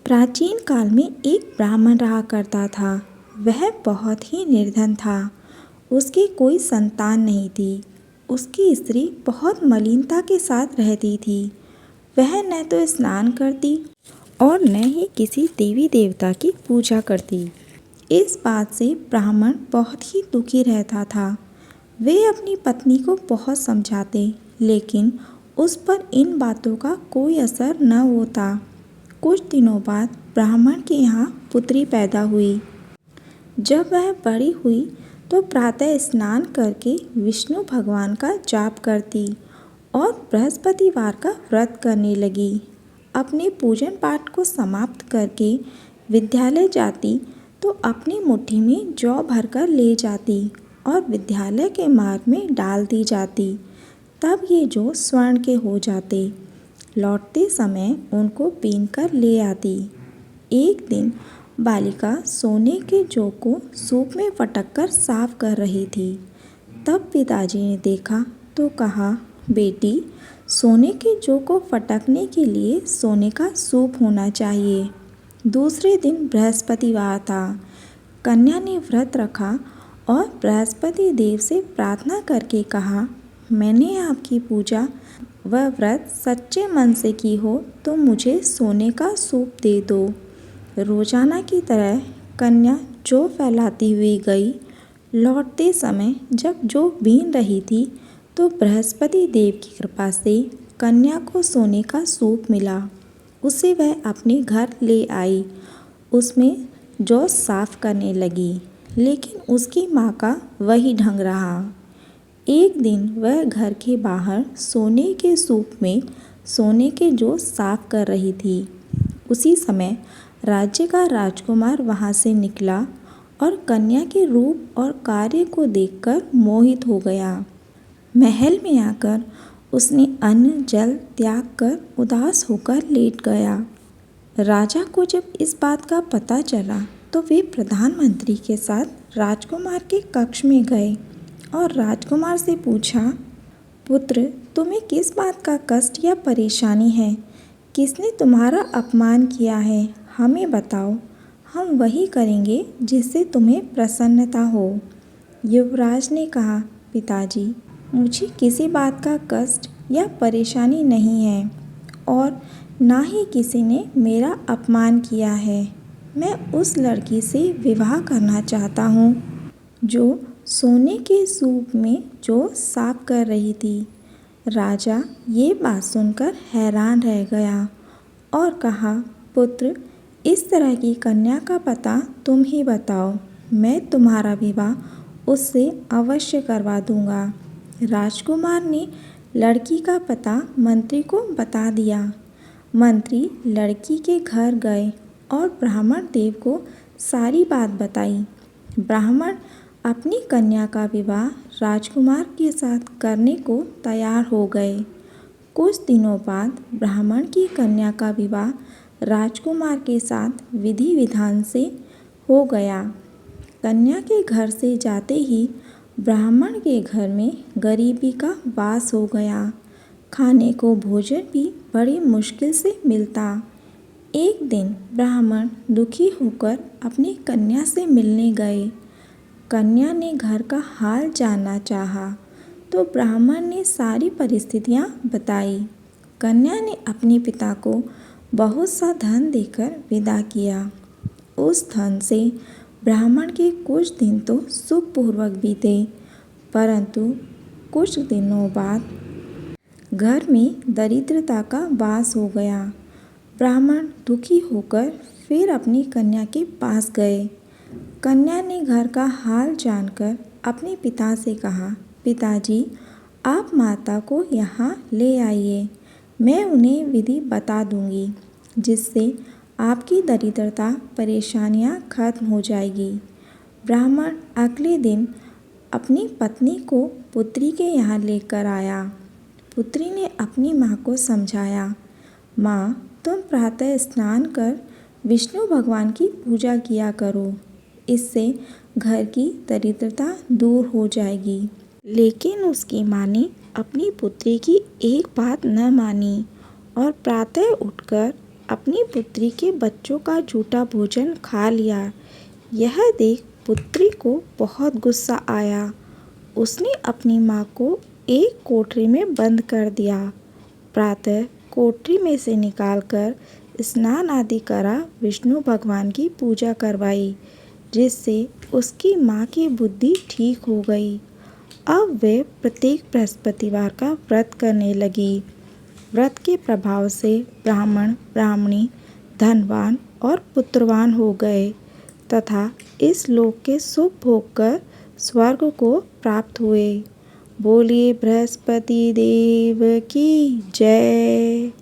प्राचीन काल में एक ब्राह्मण रहा करता था। वह बहुत ही निर्धन था। उसकी कोई संतान नहीं थी। उसकी स्त्री बहुत मलिनता के साथ रहती थी। वह न तो स्नान करती और न ही किसी देवी देवता की पूजा करती। इस बात से ब्राह्मण बहुत ही दुखी रहता था। वे अपनी पत्नी को बहुत समझाते, लेकिन उस पर इन बातों का कोई असर न होता। कुछ दिनों बाद ब्राह्मण के यहाँ पुत्री पैदा हुई। जब वह बड़ी हुई तो प्रातः स्नान करके विष्णु भगवान का जाप करती और बृहस्पतिवार का व्रत करने लगी। अपने पूजन पाठ को समाप्त करके विद्यालय जाती तो अपनी मुट्ठी में जौ भरकर ले जाती और विद्यालय के मार्ग में डाल दी जाती। तब ये जौ स्वर्ण के हो जाते। लौटते समय उनको बीन कर ले आती। एक दिन बालिका सोने के जौ को सूप में फटक कर साफ कर रही थी। तब पिताजी ने देखा तो कहा, बेटी, सोने के जौ को फटकने के लिए सोने का सूप होना चाहिए। दूसरे दिन बृहस्पतिवार था। कन्या ने व्रत रखा और बृहस्पति देव से प्रार्थना करके कहा, मैंने आपकी पूजा व व्रत सच्चे मन से की हो तो मुझे सोने का सूप दे दो। रोजाना की तरह कन्या जौ फैलाती हुई गई। लौटते समय जब जौ बीन रही थी तो बृहस्पति देव की कृपा से कन्या को सोने का सूप मिला। उसे वह अपने घर ले आई। उसमें जौ साफ करने लगी, लेकिन उसकी माँ का वही ढंग रहा। एक दिन वह घर के बाहर सोने के सूप में सोने के जौ साफ कर रही थी। उसी समय राज्य का राजकुमार वहाँ से निकला और कन्या के रूप और कार्य को देखकर मोहित हो गया। महल में आकर उसने अन्न जल त्याग कर उदास होकर लेट गया। राजा को जब इस बात का पता चला तो वे प्रधानमंत्री के साथ राजकुमार के कक्ष में गए और राजकुमार से पूछा, पुत्र, तुम्हें किस बात का कष्ट या परेशानी है? किसने तुम्हारा अपमान किया है? हमें बताओ, हम वही करेंगे जिससे तुम्हें प्रसन्नता हो। युवराज ने कहा, पिताजी, मुझे किसी बात का कष्ट या परेशानी नहीं है और ना ही किसी ने मेरा अपमान किया है। मैं उस लड़की से विवाह करना चाहता हूँ जो सोने के सूप में जौ साफ कर रही थी। राजा ये बात सुनकर हैरान रह गया और कहा, पुत्र, इस तरह की कन्या का पता तुम ही बताओ। मैं तुम्हारा विवाह उससे अवश्य करवा दूंगा। राजकुमार ने लड़की का पता मंत्री को बता दिया। मंत्री लड़की के घर गए और ब्राह्मण देव को सारी बात बताई। ब्राह्मण अपनी कन्या का विवाह राजकुमार के साथ करने को तैयार हो गए। कुछ दिनों बाद ब्राह्मण की कन्या का विवाह राजकुमार के साथ विधि विधान से हो गया। कन्या के घर से जाते ही ब्राह्मण के घर में गरीबी का वास हो गया। खाने को भोजन भी बड़ी मुश्किल से मिलता। एक दिन ब्राह्मण दुखी होकर अपनी कन्या से मिलने गए। कन्या ने घर का हाल जानना चाहा तो ब्राह्मण ने सारी परिस्थितियाँ बताई। कन्या ने अपने पिता को बहुत सा धन देकर विदा किया। उस धन से ब्राह्मण के कुछ दिन तो सुखपूर्वक बीते, परंतु कुछ दिनों बाद घर में दरिद्रता का वास हो गया। ब्राह्मण दुखी होकर फिर अपनी कन्या के पास गए। कन्या ने घर का हाल जानकर अपने पिता से कहा, पिताजी, आप माता को यहाँ ले आइए। मैं उन्हें विधि बता दूँगी, जिससे आपकी दरिद्रता परेशानियाँ खत्म हो जाएगी। ब्राह्मण अगले दिन अपनी पत्नी को पुत्री के यहाँ लेकर आया। पुत्री ने अपनी माँ को समझाया, माँ, तुम प्रातः स्नान कर विष्णु भगवान की पूजा किया करो। इससे घर की दरिद्रता दूर हो जाएगी। लेकिन उसकी माँ ने अपनी पुत्री की एक बात न मानी और प्रातः उठकर अपनी पुत्री के बच्चों का झूठा भोजन खा लिया। यह देख पुत्री को बहुत गुस्सा आया। उसने अपनी माँ को एक कोठरी में बंद कर दिया। प्रातः कोठरी में से निकालकर स्नान आदि करा विष्णु भगवान की पूजा करवाई, जिससे उसकी माँ की बुद्धि ठीक हो गई। अब वे प्रत्येक बृहस्पतिवार का व्रत करने लगी। व्रत के प्रभाव से ब्राह्मण ब्राह्मणी धनवान और पुत्रवान हो गए तथा इस लोक के सुख भोग कर स्वर्ग को प्राप्त हुए। बोलिए बृहस्पति देव की जय।